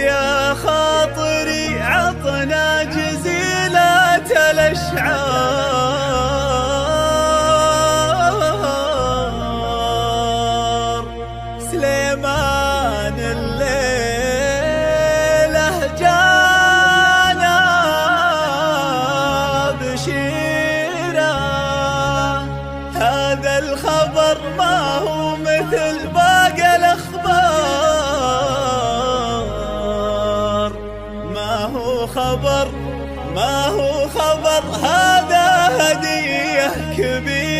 يا خاطري عطنا جزيلة الأشعار، سليمان الليلة جانا بشيرة. هذا الخبر ما هو مثل باقي الأخبار، ما هو خبر هذا هدية كبيرة.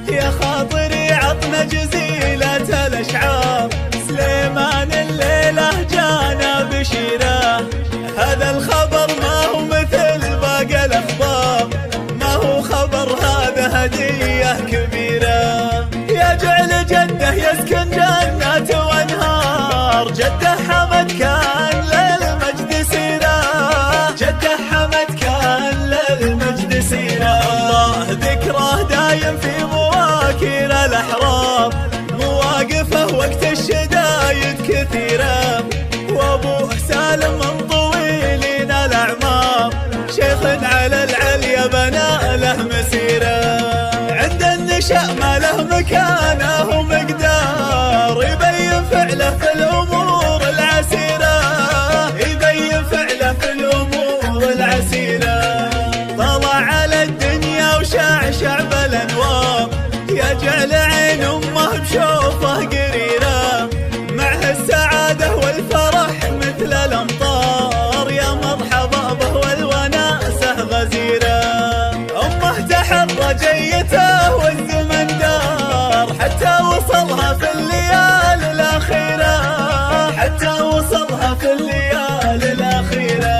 يا خاطري عطنا جزيلة الأشعار، سليمان الليلة جانا بشيرة. هذا الخبر ما هو مثل باقي الأخبار، ما هو خبر هذا هدية كبيرة. يا جعل جده يسكن جنات وانهار، جده حمد كان للمجد سيرة، جده حمد كان للمجد سيرة. الله ذكره دايم في مواكر الأحرار، مواقفه وقت الشدايد كثيرة. وابوه سالم من طويلين الأعمار، شيخ على العليا بنى له مسيرة. عند النشأ ما له مكانه ومقدار، يبين فعله في الأمور العسيرة، يبين فعله في الأمور العسيرة. طلع على الدنيا وشعشع بالأنوار، يجعل عين أمه بشوفه قريرة. معه السعادة والفرح مثل الأمطار، يا مرحبا به والوناسة غزيرة. أمه تحرى جيته والزمن دار، حتى وصلها في الليالي الأخيرة، حتى وصلها في الليالي الأخيرة.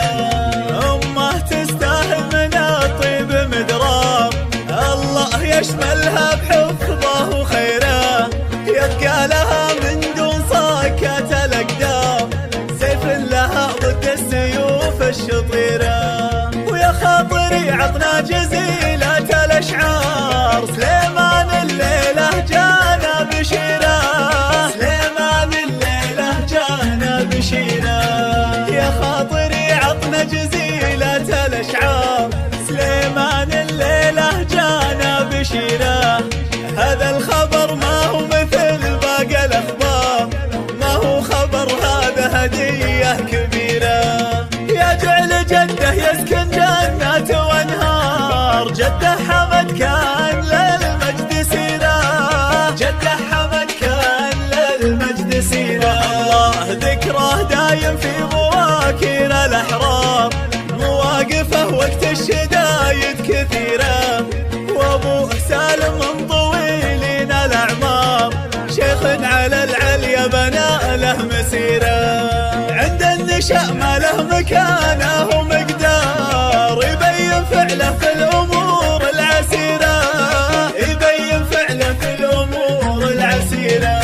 أمه تستاهل من الطيب مدرار، الله يشملها بحفظه وخيره. يبقى لها من دون صاكة الأقدام، سيف لها ضد السيوف الشطيرة. ويا خاطري عطنا جزيلة الأشعار، سليمان الليلة جانا بشيرة، سليمان الليلة جانا بشيرة. يا خاطري عطنا جزيلة الأشعار، سليمان الليلة جانا بشيرة. هذا الخبر ما هو مثل باقي الأخبار، ما هو خبر هذا هدية كبيرة. يا جعل جده يسكن جنات وانهار، جده حمد كان للمجد سيرة، جده حمد كان للمجد سيرة. الله ذكره دايم في مواكر الأحرار، مواقفه وقت الشدايد كثيرة. وابوه سالم من طويلين الأعمار، شيخ على العليا بنى له مسيرة. عند النشأ ما له مكانه ومقدار، يبين فعله في الأمور العسيرة، يبين فعله في الأمور العسيرة.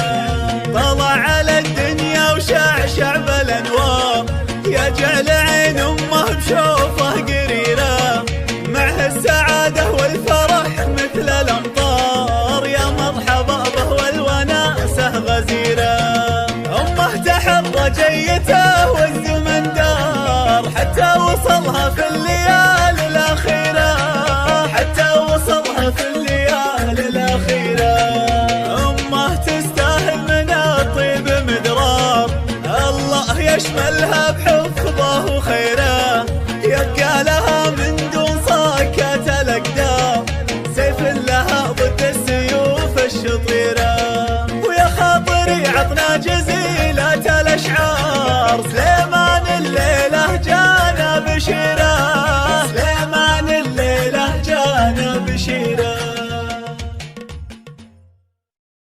طلع على الدنيا وشعشع بالأنوار، يجعل عين أمه بشوفه قريرة. معه السعادة والفرح مثل الأمطار، يا مرحبا به والوناسة غزيرة. أمه تحرى جيته والزمن دار، حتى وصلها في الليالي الأخيرة، حتى وصلها في الليالي الأخيرة. أمه تستاهل من الطيب مدرار، الله يشملها بحفظه وخيره. يبقى لها من دون صاكة الأقدام، سيف لها ضد السيوف الشطيرة. ويا خاطري عطنا جزيلة الأشعار، سليمان الليل